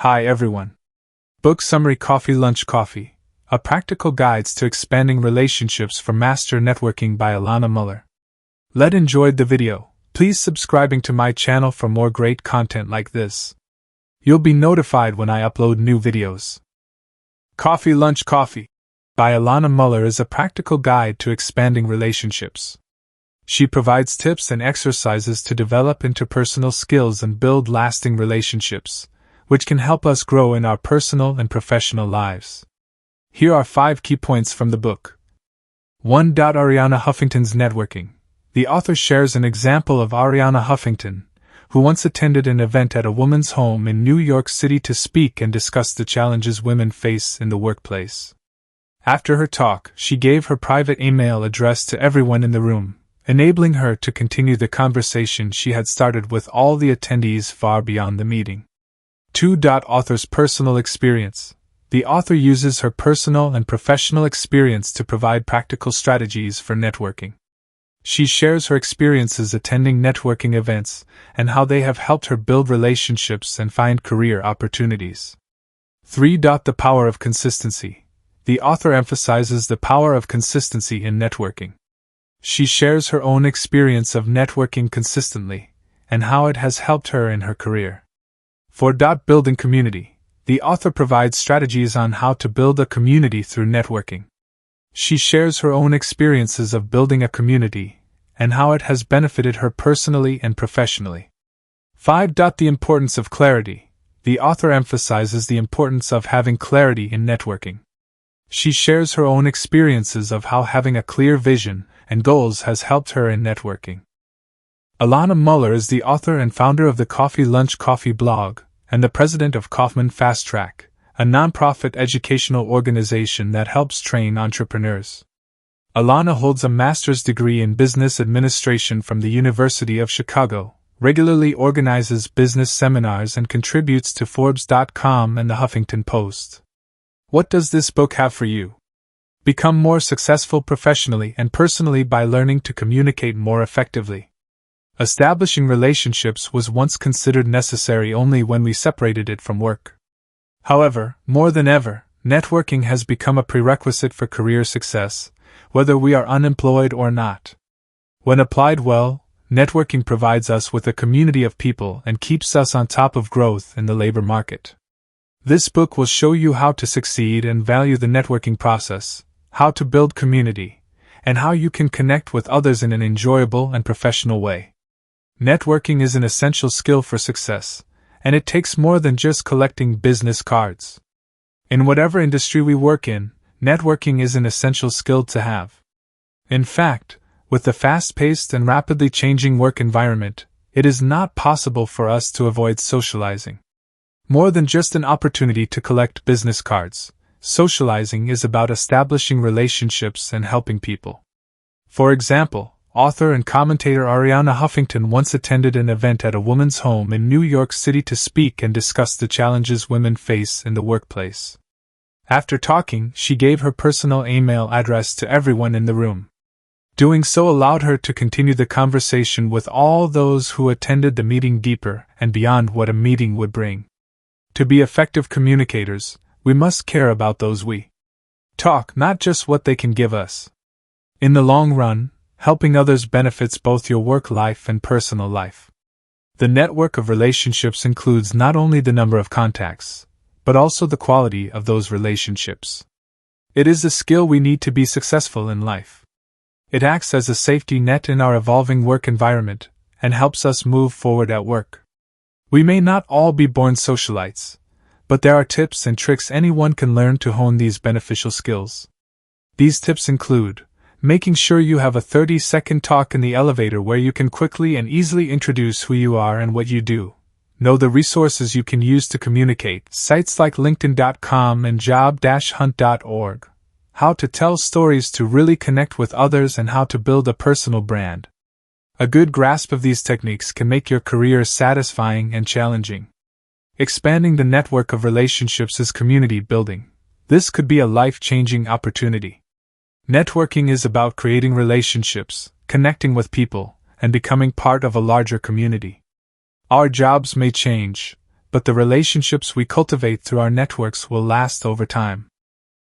Hi everyone. Book Summary Coffee Lunch Coffee, A Practical Guides to Expanding Relationships for Master Networking by Alana Muller. Enjoyed the video. Please subscribing to my channel for more great content like this. You'll be notified when I upload new videos. Coffee Lunch Coffee by Alana Muller is a practical guide to expanding relationships. She provides tips and exercises to develop interpersonal skills and build lasting relationships, which can help us grow in our personal and professional lives. Here are 5 key points from the book. 1. Arianna Huffington's networking. The author shares an example of Arianna Huffington, who once attended an event at a woman's home in New York City to speak and discuss the challenges women face in the workplace. After her talk, she gave her private email address to everyone in the room, enabling her to continue the conversation she had started with all the attendees far beyond the meeting. 2. Author's personal experience. The author uses her personal and professional experience to provide practical strategies for networking. She shares her experiences attending networking events and how they have helped her build relationships and find career opportunities. 3. The power of consistency. The author emphasizes the power of consistency in networking. She shares her own experience of networking consistently and how it has helped her in her career. 4. Building community. The author provides strategies on how to build a community through networking. She shares her own experiences of building a community and how it has benefited her personally and professionally. 5. The importance of clarity. The author emphasizes the importance of having clarity in networking. She shares her own experiences of how having a clear vision and goals has helped her in networking. Alana Muller is the author and founder of the Coffee Lunch Coffee blog and the president of Kaufman Fast Track, a nonprofit educational organization that helps train entrepreneurs. Alana holds a master's degree in business administration from the University of Chicago, regularly organizes business seminars and contributes to Forbes.com and the Huffington Post. What does this book have for you? Become more successful professionally and personally by learning to communicate more effectively. Establishing relationships was once considered necessary only when we separated it from work. However, more than ever, networking has become a prerequisite for career success, whether we are unemployed or not. When applied well, networking provides us with a community of people and keeps us on top of growth in the labor market. This book will show you how to succeed and value the networking process, how to build community, and how you can connect with others in an enjoyable and professional way. Networking is an essential skill for success, and it takes more than just collecting business cards. In whatever industry we work in, networking is an essential skill to have. In fact, with the fast-paced and rapidly changing work environment, it is not possible for us to avoid socializing. More than just an opportunity to collect business cards, socializing is about establishing relationships and helping people. For example, author and commentator Arianna Huffington once attended an event at a woman's home in New York City to speak and discuss the challenges women face in the workplace. After talking, she gave her personal email address to everyone in the room. Doing so allowed her to continue the conversation with all those who attended the meeting deeper and beyond what a meeting would bring. To be effective communicators, we must care about those we talk, not just what they can give us. In the long run, helping others benefits both your work life and personal life. The network of relationships includes not only the number of contacts, but also the quality of those relationships. It is a skill we need to be successful in life. It acts as a safety net in our evolving work environment and helps us move forward at work. We may not all be born socialites, but there are tips and tricks anyone can learn to hone these beneficial skills. These tips include making sure you have a 30-second talk in the elevator where you can quickly and easily introduce who you are and what you do. Know the resources you can use to communicate, sites like LinkedIn.com and job-hunt.org. How to tell stories to really connect with others and how to build a personal brand. A good grasp of these techniques can make your career satisfying and challenging. Expanding the network of relationships is community building. This could be a life-changing opportunity. Networking is about creating relationships, connecting with people, and becoming part of a larger community. Our jobs may change, but the relationships we cultivate through our networks will last over time.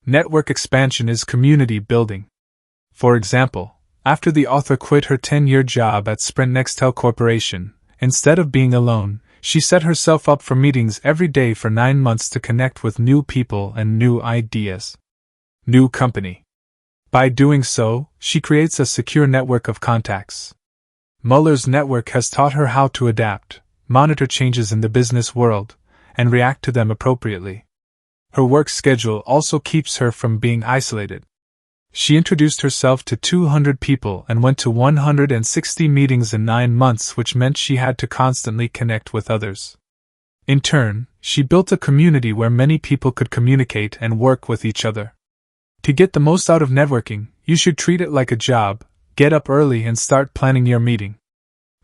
Network expansion is community building. For example, after the author quit her 10-year job at Sprint Nextel Corporation, instead of being alone, she set herself up for meetings every day for 9 months to connect with new people and new ideas. New company. By doing so, she creates a secure network of contacts. Muller's network has taught her how to adapt, monitor changes in the business world, and react to them appropriately. Her work schedule also keeps her from being isolated. She introduced herself to 200 people and went to 160 meetings in 9 months, which meant she had to constantly connect with others. In turn, she built a community where many people could communicate and work with each other. To get the most out of networking, you should treat it like a job. Get up early and start planning your meeting.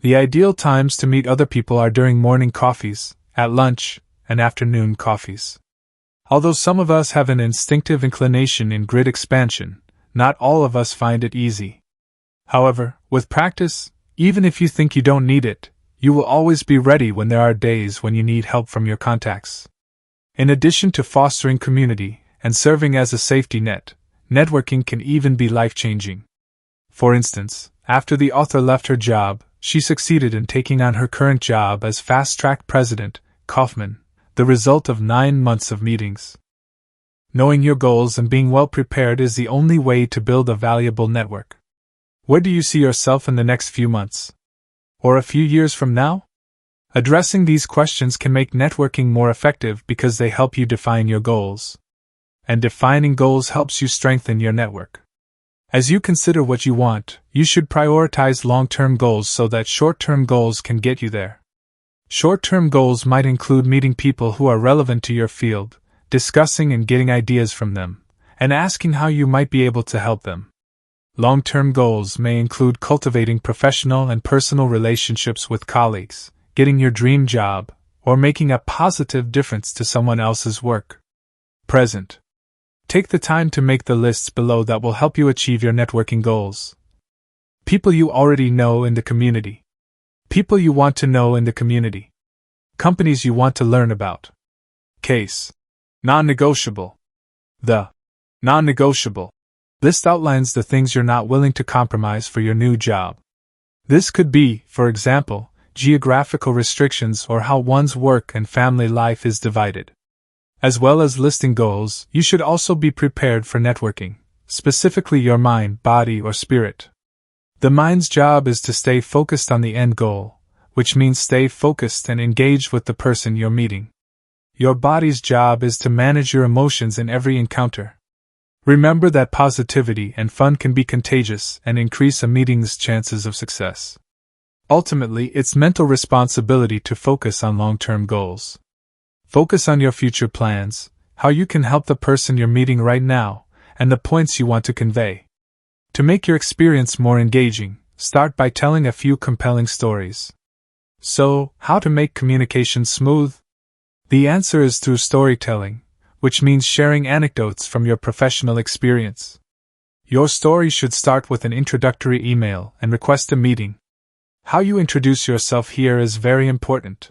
The ideal times to meet other people are during morning coffees, at lunch, and afternoon coffees. Although some of us have an instinctive inclination in grid expansion, not all of us find it easy. However, with practice, even if you think you don't need it, you will always be ready when there are days when you need help from your contacts. In addition to fostering community and serving as a safety net, networking can even be life-changing. For instance, after the author left her job, she succeeded in taking on her current job as fast-track president, Kaufman, the result of 9 months of meetings. Knowing your goals and being well prepared is the only way to build a valuable network. Where do you see yourself in the next few months? Or a few years from now? Addressing these questions can make networking more effective because they help you define your goals. And defining goals helps you strengthen your network. As you consider what you want, you should prioritize long-term goals so that short-term goals can get you there. Short-term goals might include meeting people who are relevant to your field, discussing and getting ideas from them, and asking how you might be able to help them. Long-term goals may include cultivating professional and personal relationships with colleagues, getting your dream job, or making a positive difference to someone else's work. Present. Take the time to make the lists below that will help you achieve your networking goals. People you already know in the community. People you want to know in the community. Companies you want to learn about. Case. Non-negotiable. The non-negotiable list outlines the things you're not willing to compromise for your new job. This could be, for example, geographical restrictions or how one's work and family life is divided. As well as listing goals, you should also be prepared for networking, specifically your mind, body, or spirit. The mind's job is to stay focused on the end goal, which means stay focused and engaged with the person you're meeting. Your body's job is to manage your emotions in every encounter. Remember that positivity and fun can be contagious and increase a meeting's chances of success. Ultimately, it's mental responsibility to focus on long-term goals. Focus on your future plans, how you can help the person you're meeting right now, and the points you want to convey. To make your experience more engaging, start by telling a few compelling stories. So, how to make communication smooth? The answer is through storytelling, which means sharing anecdotes from your professional experience. Your story should start with an introductory email and request a meeting. How you introduce yourself here is very important.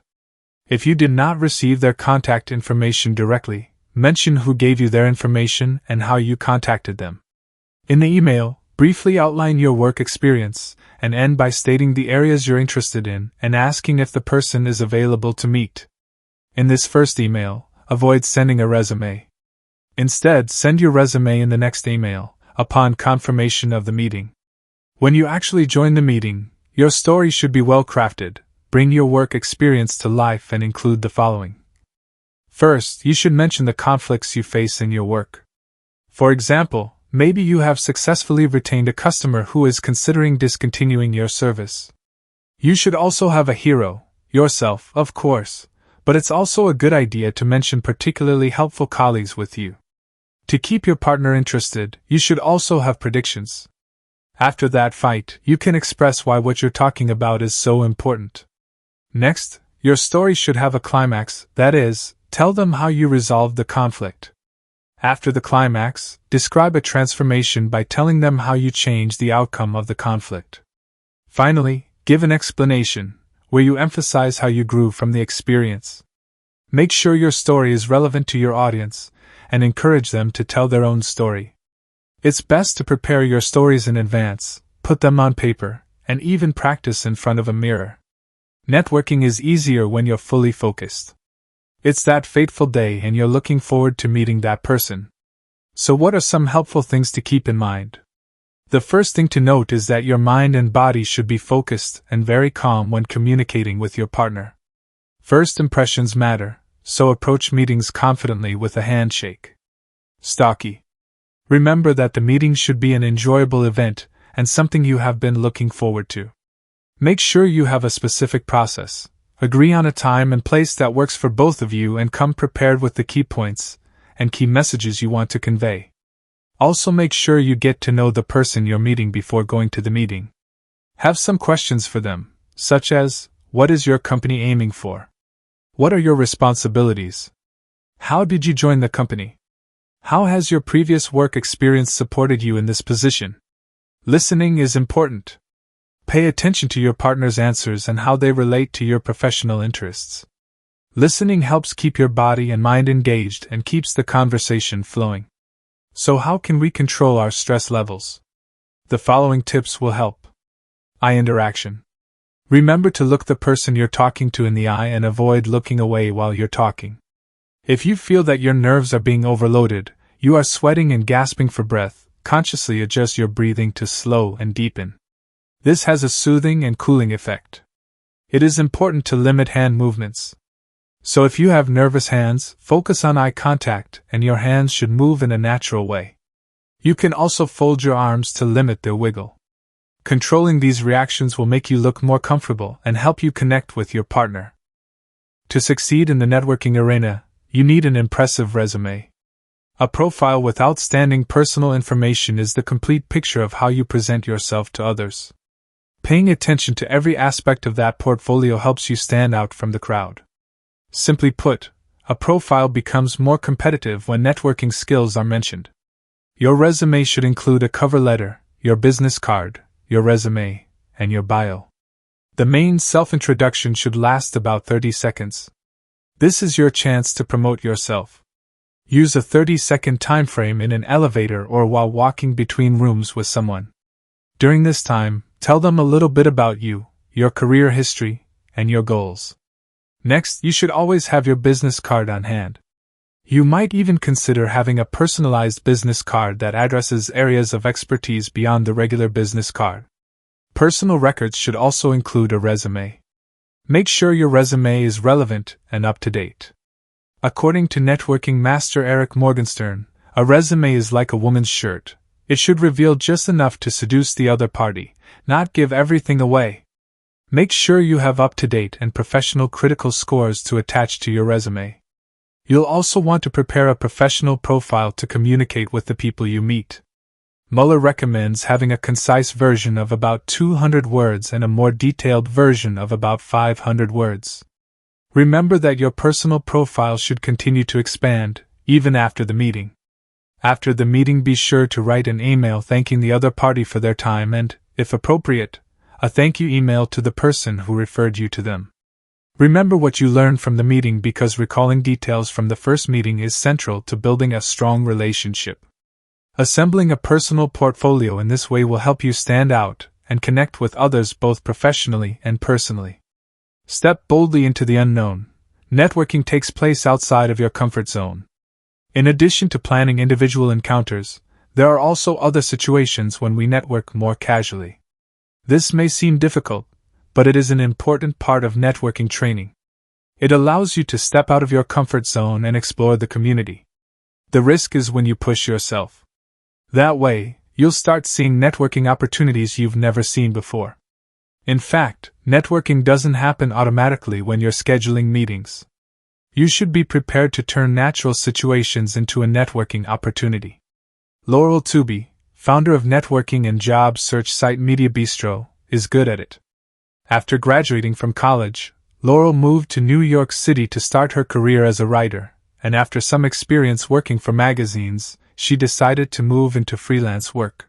If you did not receive their contact information directly, mention who gave you their information and how you contacted them. In the email, briefly outline your work experience, and end by stating the areas you're interested in and asking if the person is available to meet. In this first email, avoid sending a resume. Instead, send your resume in the next email, upon confirmation of the meeting. When you actually join the meeting, your story should be well crafted. Bring your work experience to life and include the following. First, you should mention the conflicts you face in your work. For example, maybe you have successfully retained a customer who is considering discontinuing your service. You should also have a hero, yourself, of course, but it's also a good idea to mention particularly helpful colleagues with you. To keep your partner interested, you should also have predictions. After that fight, you can express why what you're talking about is so important. Next, your story should have a climax, that is, tell them how you resolved the conflict. After the climax, describe a transformation by telling them how you changed the outcome of the conflict. Finally, give an explanation, where you emphasize how you grew from the experience. Make sure your story is relevant to your audience, and encourage them to tell their own story. It's best to prepare your stories in advance, put them on paper, and even practice in front of a mirror. Networking is easier when you're fully focused. It's that fateful day and you're looking forward to meeting that person. So what are some helpful things to keep in mind? The first thing to note is that your mind and body should be focused and very calm when communicating with your partner. First impressions matter, so approach meetings confidently with a handshake. Stocky. Remember that the meeting should be an enjoyable event and something you have been looking forward to. Make sure you have a specific process. Agree on a time and place that works for both of you and come prepared with the key points and key messages you want to convey. Also make sure you get to know the person you're meeting before going to the meeting. Have some questions for them, such as, what is your company aiming for? What are your responsibilities? How did you join the company? How has your previous work experience supported you in this position? Listening is important. Pay attention to your partner's answers and how they relate to your professional interests. Listening helps keep your body and mind engaged and keeps the conversation flowing. So how can we control our stress levels? The following tips will help. Eye interaction. Remember to look the person you're talking to in the eye and avoid looking away while you're talking. If you feel that your nerves are being overloaded, you are sweating and gasping for breath, consciously adjust your breathing to slow and deepen. This has a soothing and cooling effect. It is important to limit hand movements. So if you have nervous hands, focus on eye contact and your hands should move in a natural way. You can also fold your arms to limit their wiggle. Controlling these reactions will make you look more comfortable and help you connect with your partner. To succeed in the networking arena, you need an impressive resume. A profile with outstanding personal information is the complete picture of how you present yourself to others. Paying attention to every aspect of that portfolio helps you stand out from the crowd. Simply put, a profile becomes more competitive when networking skills are mentioned. Your resume should include a cover letter, your business card, your resume, and your bio. The main self-introduction should last about 30 seconds. This is your chance to promote yourself. Use a 30-second time frame in an elevator or while walking between rooms with someone. During this time, tell them a little bit about you, your career history, and your goals. Next, you should always have your business card on hand. You might even consider having a personalized business card that addresses areas of expertise beyond the regular business card. Personal records should also include a resume. Make sure your resume is relevant and up to date. According to networking master Eric Morgenstern, a resume is like a woman's shirt. It should reveal just enough to seduce the other party, not give everything away. Make sure you have up-to-date and professional critical scores to attach to your resume. You'll also want to prepare a professional profile to communicate with the people you meet. Muller recommends having a concise version of about 200 words and a more detailed version of about 500 words. Remember that your personal profile should continue to expand, even after the meeting. After the meeting, be sure to write an email thanking the other party for their time and, if appropriate, a thank you email to the person who referred you to them. Remember what you learned from the meeting because recalling details from the first meeting is central to building a strong relationship. Assembling a personal portfolio in this way will help you stand out and connect with others both professionally and personally. Step boldly into the unknown. Networking takes place outside of your comfort zone. In addition to planning individual encounters, there are also other situations when we network more casually. This may seem difficult, but it is an important part of networking training. It allows you to step out of your comfort zone and explore the community. The risk is when you push yourself. That way, you'll start seeing networking opportunities you've never seen before. In fact, networking doesn't happen automatically when you're scheduling meetings. You should be prepared to turn natural situations into a networking opportunity. Laurel Tooby, founder of networking and job search site Media Bistro, is good at it. After graduating from college, Laurel moved to New York City to start her career as a writer, and after some experience working for magazines, she decided to move into freelance work.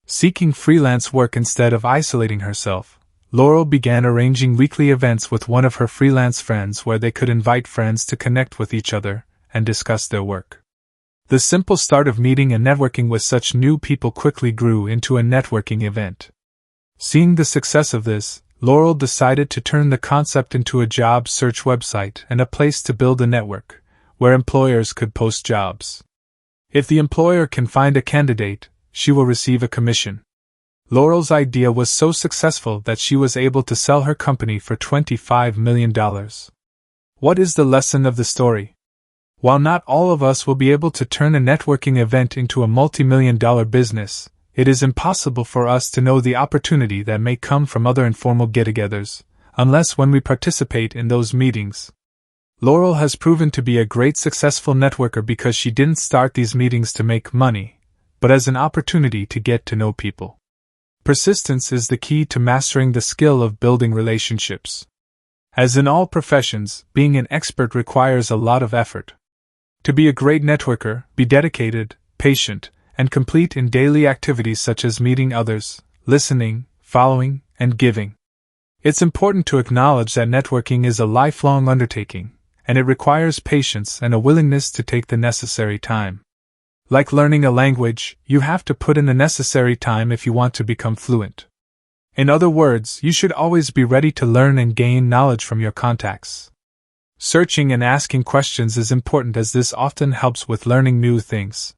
Seeking freelance work instead of isolating herself, Laurel began arranging weekly events with one of her freelance friends where they could invite friends to connect with each other and discuss their work. The simple start of meeting and networking with such new people quickly grew into a networking event. Seeing the success of this, Laurel decided to turn the concept into a job search website and a place to build a network, where employers could post jobs. If the employer can find a candidate, she will receive a commission. Laurel's idea was so successful that she was able to sell her company for $25 million. What is the lesson of the story? While not all of us will be able to turn a networking event into a multi-million-dollar business, it is impossible for us to know the opportunity that may come from other informal get-togethers, unless when we participate in those meetings. Laurel has proven to be a great successful networker because she didn't start these meetings to make money, but as an opportunity to get to know people. Persistence is the key to mastering the skill of building relationships. As in all professions, being an expert requires a lot of effort. To be a great networker, be dedicated, patient, and complete in daily activities such as meeting others, listening, following, and giving. It's important to acknowledge that networking is a lifelong undertaking, and it requires patience and a willingness to take the necessary time. Like learning a language, you have to put in the necessary time if you want to become fluent. In other words, you should always be ready to learn and gain knowledge from your contacts. Searching and asking questions is important as this often helps with learning new things.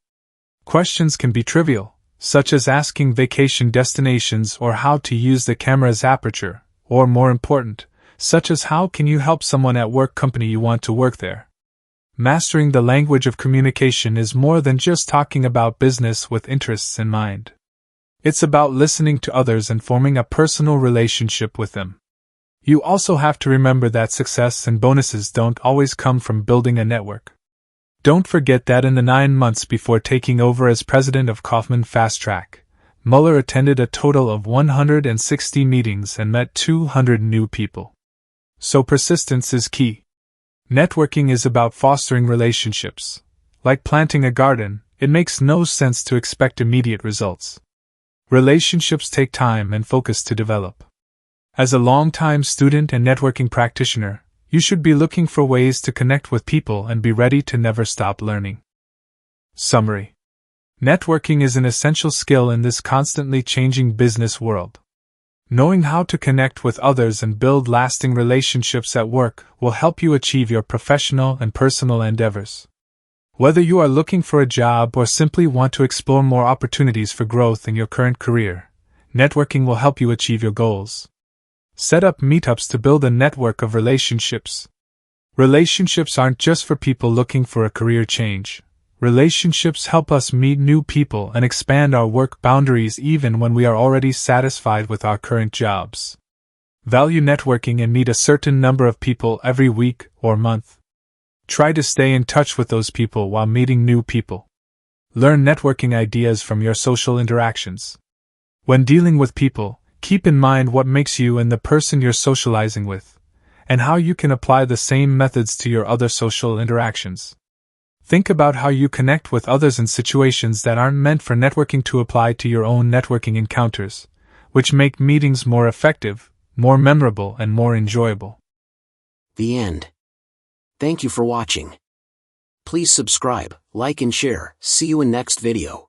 Questions can be trivial, such as asking vacation destinations or how to use the camera's aperture, or more important, such as how can you help someone at work company you want to work there. Mastering the language of communication is more than just talking about business with interests in mind. It's about listening to others and forming a personal relationship with them. You also have to remember that success and bonuses don't always come from building a network. Don't forget that in the 9 months before taking over as president of Kaufman Fast Track, Muller attended a total of 160 meetings and met 200 new people. So persistence is key. Networking is about fostering relationships. Like planting a garden, it makes no sense to expect immediate results. Relationships take time and focus to develop. As a long-time student and networking practitioner, you should be looking for ways to connect with people and be ready to never stop learning. Summary: networking is an essential skill in this constantly changing business world. Knowing how to connect with others and build lasting relationships at work will help you achieve your professional and personal endeavors. Whether you are looking for a job or simply want to explore more opportunities for growth in your current career, networking will help you achieve your goals. Set up meetups to build a network of relationships. Relationships aren't just for people looking for a career change. Relationships help us meet new people and expand our work boundaries even when we are already satisfied with our current jobs. Value networking and meet a certain number of people every week or month. Try to stay in touch with those people while meeting new people. Learn networking ideas from your social interactions. When dealing with people, keep in mind what makes you and the person you're socializing with, and how you can apply the same methods to your other social interactions. Think about how you connect with others in situations that aren't meant for networking to apply to your own networking encounters, which make meetings more effective, more memorable, and more enjoyable. The end. Thank you for watching. Please subscribe, like and share. See you in next video.